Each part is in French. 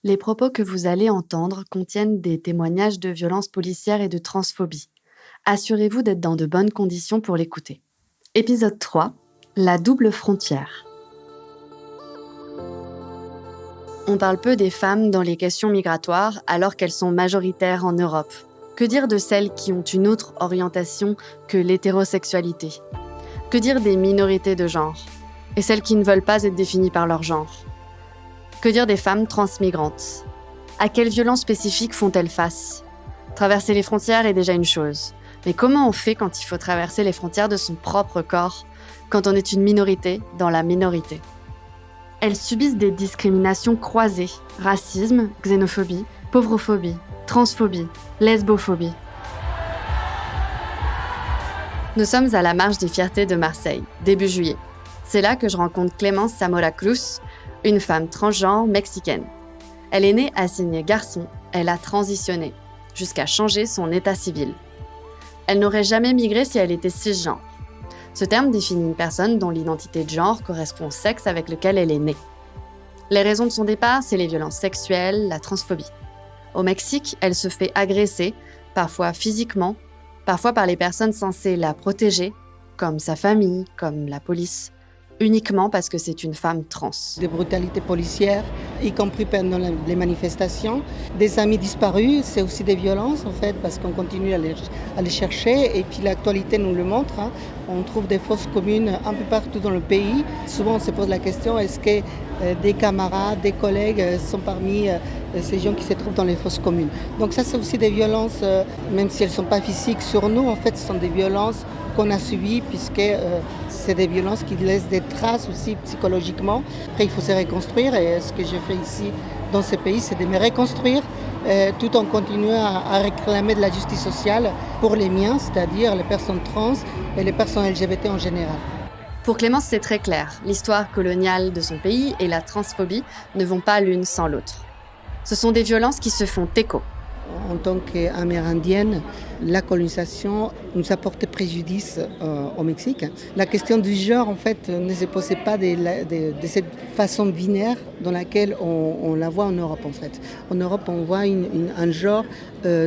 Les propos que vous allez entendre contiennent des témoignages de violences policières et de transphobie. Assurez-vous d'être dans de bonnes conditions pour l'écouter. Épisode 3. La double frontière. On parle peu des femmes dans les questions migratoires alors qu'elles sont majoritaires en Europe. Que dire de celles qui ont une autre orientation que l'hétérosexualité? Que dire des minorités de genre? Et celles qui ne veulent pas être définies par leur genre? Que dire des femmes transmigrantes? À quelles violences spécifiques font-elles face? Traverser les frontières est déjà une chose. Mais comment on fait quand il faut traverser les frontières de son propre corps, quand on est une minorité dans la minorité? Elles subissent des discriminations croisées, racisme, xénophobie, pauvrophobie, transphobie, lesbophobie. Nous sommes à la Marche des Fiertés de Marseille, début juillet. C'est là que je rencontre Clémence Zamora Cruz, une femme transgenre mexicaine. Elle est née assignée garçon, elle a transitionné, jusqu'à changer son état civil. Elle n'aurait jamais migré si elle était cisgenre. Ce terme définit une personne dont l'identité de genre correspond au sexe avec lequel elle est née. Les raisons de son départ, c'est les violences sexuelles, la transphobie. Au Mexique, elle se fait agresser, parfois physiquement, parfois par les personnes censées la protéger, comme sa famille, comme la police, uniquement parce que c'est une femme trans. Des brutalités policières, y compris pendant les manifestations. Des amis disparus, c'est aussi des violences en fait, parce qu'on continue à les chercher. Et puis l'actualité nous le montre. On trouve des fosses communes un peu partout dans le pays. Souvent on se pose la question, est-ce que des camarades, des collègues sont parmi ces gens qui se trouvent dans les fosses communes? Donc ça c'est aussi des violences, même si elles ne sont pas physiques sur nous, en fait ce sont des violences qu'on a subies puisque c'est des violences qui laissent des traces aussi psychologiquement. Après il faut se reconstruire et ce que j'ai fait ici dans ce pays c'est de me reconstruire tout en continuant à réclamer de la justice sociale pour les miens, c'est-à-dire les personnes trans et les personnes LGBT en général. Pour Clémence, c'est très clair. L'histoire coloniale de son pays et la transphobie ne vont pas l'une sans l'autre. Ce sont des violences qui se font écho. En tant qu'amérindienne, la colonisation nous a porté préjudice au Mexique. La question du genre, en fait, ne se posait pas de cette façon binaire dans laquelle on la voit en Europe, en fait. En Europe, on voit un genre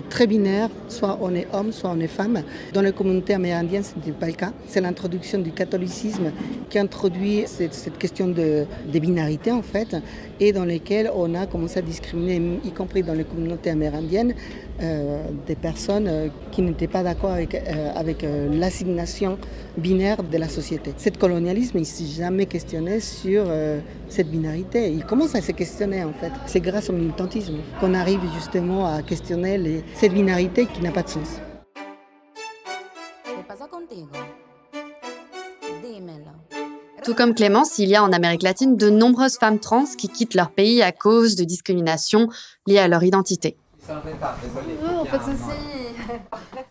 très binaire, soit on est homme, soit on est femme. Dans les communautés amérindiennes, ce n'était pas le cas. C'est l'introduction du catholicisme qui introduit cette question de binarité, en fait, et dans lesquelles on a commencé à discriminer, y compris dans les communautés amérindiennes, des personnes qui n'étaient pas d'accord avec l'assignation binaire de la société. Ce colonialisme, il ne s'est jamais questionné sur cette binarité. Il commence à se questionner en fait. C'est grâce au militantisme qu'on arrive justement à questionner cette binarité qui n'a pas de sens. Tout comme Clémence, il y a en Amérique latine de nombreuses femmes trans qui quittent leur pays à cause de discriminations liées à leur identité.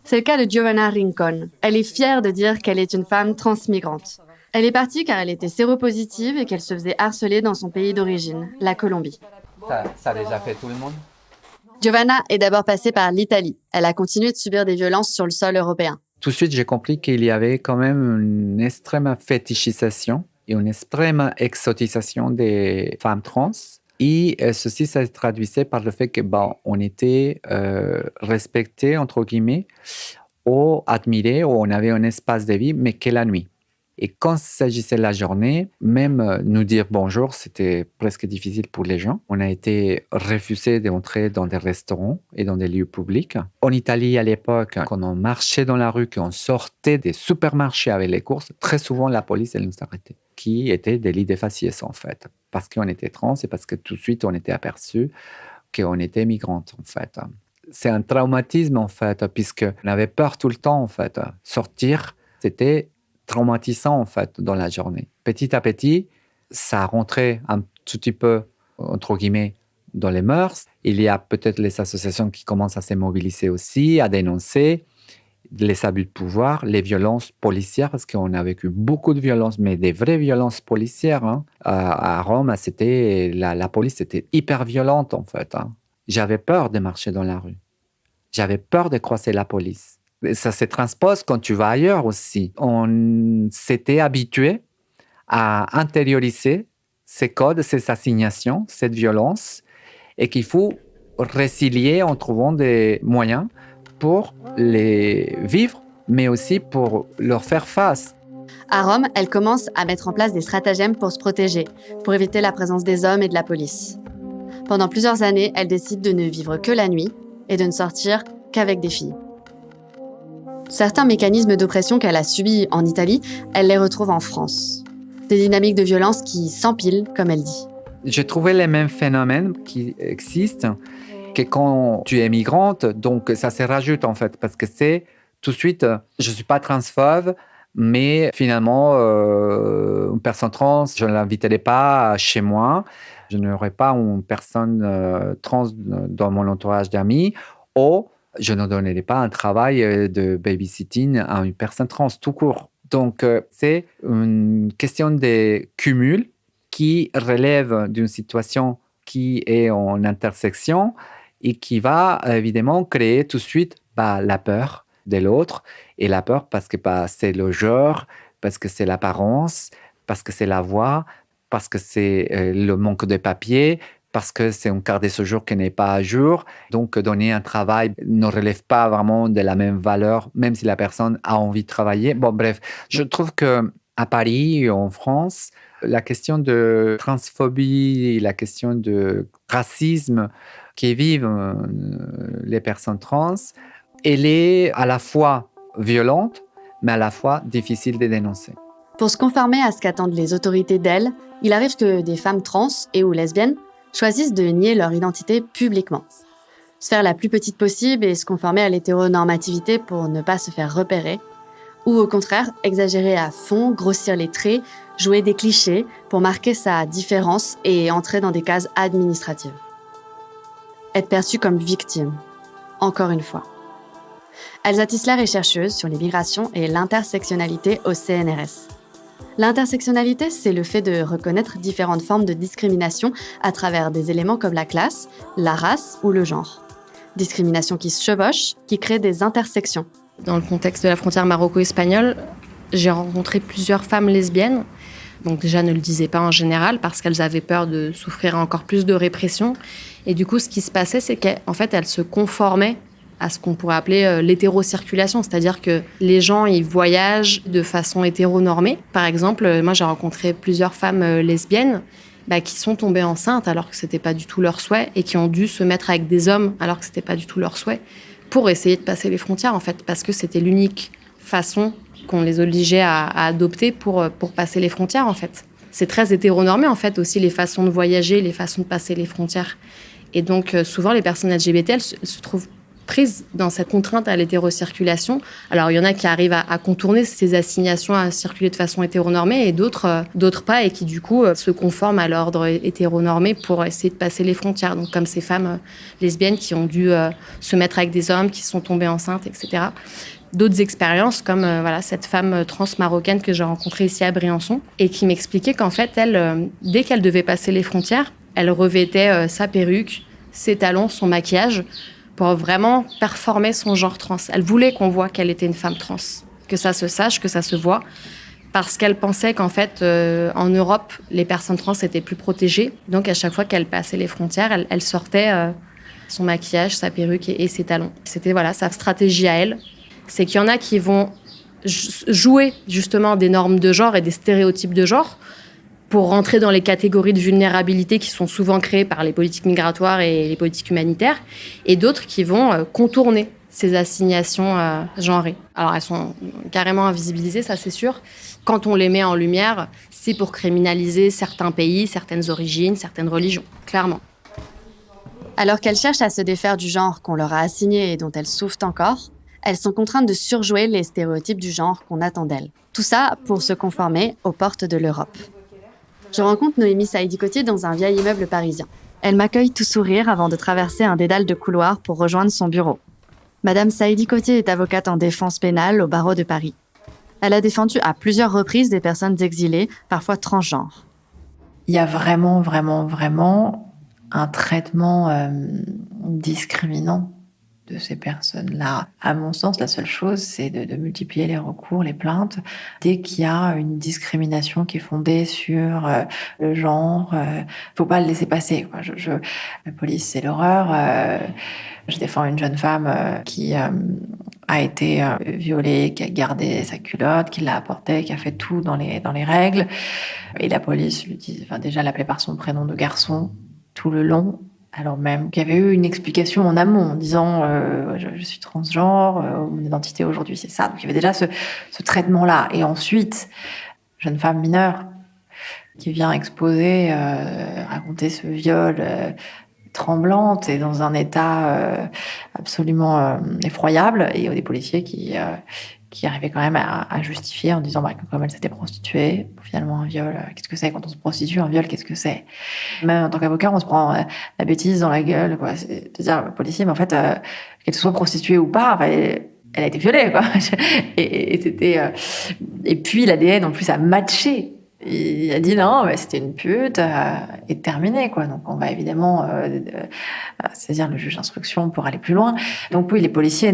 C'est le cas de Giovanna Rincon. Elle est fière de dire qu'elle est une femme transmigrante. Elle est partie car elle était séropositive et qu'elle se faisait harceler dans son pays d'origine, la Colombie. Ça a déjà fait tout le monde? Giovanna est d'abord passée par l'Italie. Elle a continué de subir des violences sur le sol européen. Tout de suite, j'ai compris qu'il y avait quand même une extrême fétichisation et une extrême exotisation des femmes trans. Et ceci, ça se traduisait par le fait que on était respecté, entre guillemets, ou admiré, ou on avait un espace de vie, mais que la nuit. Et quand il s'agissait de la journée, même nous dire bonjour, c'était presque difficile pour les gens. On a été refusé d'entrer dans des restaurants et dans des lieux publics. En Italie, à l'époque, quand on marchait dans la rue, qu'on sortait des supermarchés avec les courses, très souvent, la police, elle nous arrêtait. Qui était délit de faciès, en fait. Parce qu'on était trans et parce que tout de suite, on était aperçu qu'on était migrante, en fait. C'est un traumatisme, en fait, puisqu'on avait peur tout le temps, en fait. Sortir, c'était traumatisant en fait dans la journée. Petit à petit, ça rentrait un tout petit peu, entre guillemets, dans les mœurs. Il y a peut-être les associations qui commencent à se mobiliser aussi, à dénoncer les abus de pouvoir, les violences policières, parce qu'on a vécu beaucoup de violences, mais des vraies violences policières. À Rome, la police était hyper violente en fait. J'avais peur de marcher dans la rue. J'avais peur de croiser la police. Ça se transpose quand tu vas ailleurs aussi. On s'était habitué à intérioriser ces codes, ces assignations, cette violence. et qu'il faut résilier en trouvant des moyens pour les vivre, mais aussi pour leur faire face. À Rome, elle commence à mettre en place des stratagèmes pour se protéger, pour éviter la présence des hommes et de la police. Pendant plusieurs années, elle décide de ne vivre que la nuit et de ne sortir qu'avec des filles. Certains mécanismes d'oppression qu'elle a subis en Italie, elle les retrouve en France. Des dynamiques de violence qui s'empilent, comme elle dit. J'ai trouvé les mêmes phénomènes qui existent que quand tu es migrante, donc ça se rajoute en fait, parce que c'est tout de suite, je ne suis pas transphobe, mais finalement, une personne trans, je ne l'inviterai pas chez moi. Je n'aurai pas une personne trans dans mon entourage d'amis, ou je ne donnerai pas un travail de babysitting à une personne trans tout court. Donc, c'est une question de cumul qui relève d'une situation qui est en intersection et qui va évidemment créer tout de suite la peur de l'autre. Et la peur parce que c'est le genre, parce que c'est l'apparence, parce que c'est la voix, parce que c'est le manque de papier, parce que c'est un quart de séjour qui n'est pas à jour. Donc, donner un travail ne relève pas vraiment de la même valeur, même si la personne a envie de travailler. Bon, bref, je trouve qu'à Paris, en France, la question de transphobie, la question de racisme qui vivent les personnes trans, elle est à la fois violente, mais à la fois difficile de dénoncer. Pour se conformer à ce qu'attendent les autorités d'elle, il arrive que des femmes trans et ou lesbiennes choisissent de nier leur identité publiquement. Se faire la plus petite possible et se conformer à l'hétéronormativité pour ne pas se faire repérer, ou au contraire, exagérer à fond, grossir les traits, jouer des clichés pour marquer sa différence et entrer dans des cases administratives. Être perçue comme victime, encore une fois. Elsa Tisler est chercheuse sur les migrations et l'intersectionnalité au CNRS. L'intersectionnalité, c'est le fait de reconnaître différentes formes de discrimination à travers des éléments comme la classe, la race ou le genre. Discrimination qui se chevauchent, qui créent des intersections. Dans le contexte de la frontière maroco-espagnole, j'ai rencontré plusieurs femmes lesbiennes. Donc déjà, ne le disaient pas en général parce qu'elles avaient peur de souffrir encore plus de répression. Et du coup, ce qui se passait, c'est qu'en fait, elles se conformaient à ce qu'on pourrait appeler l'hétérocirculation, c'est-à-dire que les gens, ils voyagent de façon hétéronormée. Par exemple, moi, j'ai rencontré plusieurs femmes lesbiennes qui sont tombées enceintes alors que c'était pas du tout leur souhait et qui ont dû se mettre avec des hommes alors que c'était pas du tout leur souhait pour essayer de passer les frontières, en fait, parce que c'était l'unique façon qu'on les obligeait à adopter pour passer les frontières, en fait. C'est très hétéronormé, en fait, aussi, les façons de voyager, les façons de passer les frontières. Et donc, souvent, les personnes LGBT, elles se trouvent prises dans cette contrainte à l'hétérocirculation. Alors, il y en a qui arrivent à contourner ces assignations à circuler de façon hétéronormée et d'autres pas, et qui, du coup, se conforment à l'ordre hétéronormé pour essayer de passer les frontières. Donc, comme ces femmes lesbiennes qui ont dû se mettre avec des hommes, qui sont tombées enceintes, etc. D'autres expériences, comme cette femme trans marocaine que j'ai rencontrée ici à Briançon, et qui m'expliquait qu'en fait, elle, dès qu'elle devait passer les frontières, elle revêtait sa perruque, ses talons, son maquillage, pour vraiment performer son genre trans. Elle voulait qu'on voit qu'elle était une femme trans, que ça se sache, que ça se voit, parce qu'elle pensait qu'en fait, en Europe, les personnes trans étaient plus protégées. Donc, à chaque fois qu'elle passait les frontières, elle sortait son maquillage, sa perruque et ses talons. C'était sa stratégie à elle. C'est qu'il y en a qui vont jouer justement des normes de genre et des stéréotypes de genre pour rentrer dans les catégories de vulnérabilité qui sont souvent créées par les politiques migratoires et les politiques humanitaires, et d'autres qui vont contourner ces assignations genrées. Alors, elles sont carrément invisibilisées, ça c'est sûr. Quand on les met en lumière, c'est pour criminaliser certains pays, certaines origines, certaines religions, clairement. Alors qu'elles cherchent à se défaire du genre qu'on leur a assigné et dont elles souffrent encore, elles sont contraintes de surjouer les stéréotypes du genre qu'on attend d'elles. Tout ça pour se conformer aux portes de l'Europe. Je rencontre Noémie Saïdi-Cotier dans un vieil immeuble parisien. Elle m'accueille tout sourire avant de traverser un dédale de couloirs pour rejoindre son bureau. Madame Saïdi-Cotier est avocate en défense pénale au barreau de Paris. Elle a défendu à plusieurs reprises des personnes exilées, parfois transgenres. Il y a vraiment, vraiment, vraiment un traitement discriminant de ces personnes-là. À mon sens, la seule chose, c'est de multiplier les recours, les plaintes. Dès qu'il y a une discrimination qui est fondée sur le genre, faut pas le laisser passer, quoi. La police, c'est l'horreur. Je défends une jeune femme qui a été violée, qui a gardé sa culotte, qui l'a apportée, qui a fait tout dans les règles. Et la police lui dit, déjà l'appelait par son prénom de garçon tout le long. Alors même qu'il y avait eu une explication en amont en disant je suis transgenre, mon identité aujourd'hui c'est ça. Donc il y avait déjà ce traitement-là. Et ensuite, jeune femme mineure qui vient exposer, raconter ce viol tremblante et dans un état absolument effroyable. Et il y a des policiers qui arrivaient quand même à justifier en disant comme elle s'était prostituée, finalement un viol, qu'est-ce que c'est quand on se prostitue, un viol, qu'est-ce que c'est? Même en tant qu'avocat, on se prend la bêtise dans la gueule, quoi. C'est de dire, policier, mais en fait, qu'elle soit prostituée ou pas, elle a été violée, quoi. Et c'était, et puis l'ADN en plus a matché. Il a dit non, mais c'était une pute, et terminé, quoi. Donc on va évidemment saisir le juge d'instruction pour aller plus loin. Donc oui, les policiers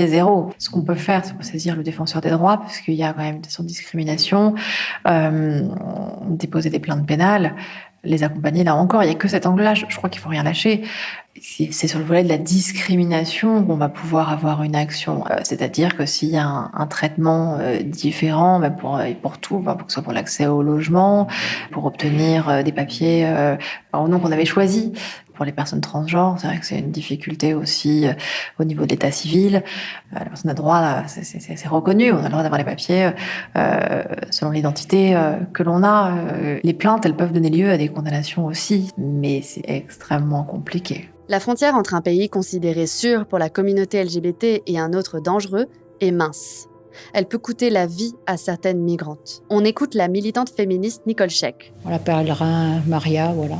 zéro. Ce qu'on peut faire, c'est saisir le défenseur des droits, parce qu'il y a quand même des sortes de discrimination, déposer des plaintes pénales, les accompagner. Là encore, il n'y a que cet angle-là. Je crois qu'il faut rien lâcher. C'est sur le volet de la discrimination qu'on va pouvoir avoir une action. C'est-à-dire que s'il y a un traitement différent, pour tout, pour que ce soit pour l'accès au logement, pour obtenir des papiers au nom qu'on avait choisi. Pour les personnes transgenres, c'est vrai que c'est une difficulté aussi au niveau de l'état civil. La personne a droit, c'est reconnu, on a le droit d'avoir les papiers selon l'identité que l'on a. Les plaintes, elles peuvent donner lieu à des condamnations aussi, mais c'est extrêmement compliqué. La frontière entre un pays considéré sûr pour la communauté LGBT et un autre dangereux est mince. Elle peut coûter la vie à certaines migrantes. On écoute la militante féministe Nicole Scheck. On l'appellera Maria, voilà.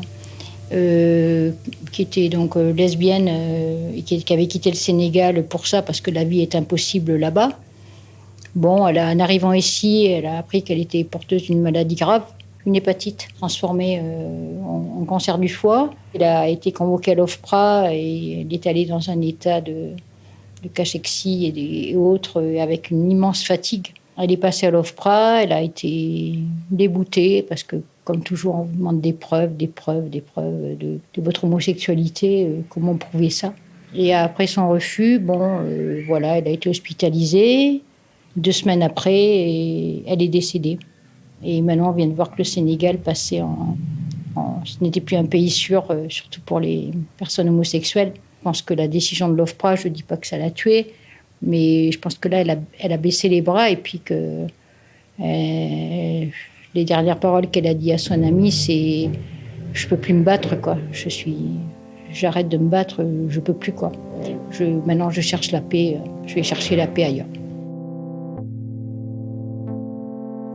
Qui était donc lesbienne et qui avait quitté le Sénégal pour ça, parce que la vie est impossible là-bas. Bon, en arrivant ici, elle a appris qu'elle était porteuse d'une maladie grave, une hépatite transformée en cancer du foie. Elle a été convoquée à l'OFPRA et elle est allée dans un état de cachexie et autres, avec une immense fatigue. Elle est passée à l'OFPRA, elle a été déboutée parce que, comme toujours, on vous demande des preuves de votre homosexualité, comment prouver ça. Et après son refus, voilà, elle a été hospitalisée. 2 semaines après, elle est décédée. Et maintenant, on vient de voir que le Sénégal passait ce n'était plus un pays sûr, surtout pour les personnes homosexuelles. Je pense que la décision de l'OFPRA, je ne dis pas que ça l'a tuée, mais je pense que là, elle a baissé les bras et puis que les dernières paroles qu'elle a dit à son ami, c'est « je peux plus me battre, quoi. J'arrête de me battre, je peux plus, quoi. Maintenant, je cherche la paix, je vais chercher la paix ailleurs. »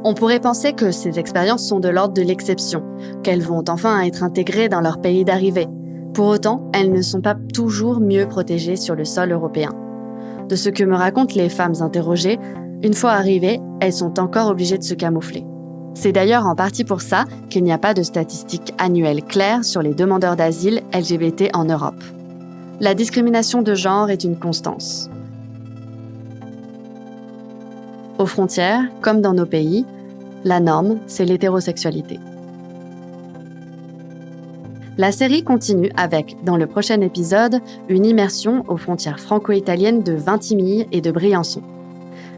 On pourrait penser que ces expériences sont de l'ordre de l'exception, qu'elles vont enfin être intégrées dans leur pays d'arrivée. Pour autant, elles ne sont pas toujours mieux protégées sur le sol européen. De ce que me racontent les femmes interrogées, une fois arrivées, elles sont encore obligées de se camoufler. C'est d'ailleurs en partie pour ça qu'il n'y a pas de statistiques annuelles claires sur les demandeurs d'asile LGBT en Europe. La discrimination de genre est une constance. Aux frontières, comme dans nos pays, la norme, c'est l'hétérosexualité. La série continue avec, dans le prochain épisode, une immersion aux frontières franco-italiennes de Vintimille et de Briançon.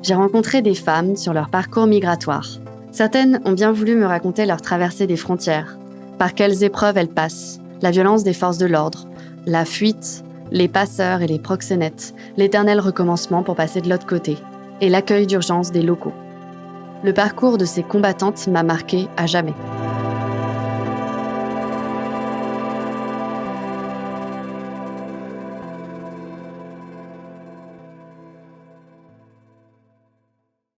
J'ai rencontré des femmes sur leur parcours migratoire. Certaines ont bien voulu me raconter leur traversée des frontières, par quelles épreuves elles passent, la violence des forces de l'ordre, la fuite, les passeurs et les proxénètes, l'éternel recommencement pour passer de l'autre côté, et l'accueil d'urgence des locaux. Le parcours de ces combattantes m'a marqué à jamais.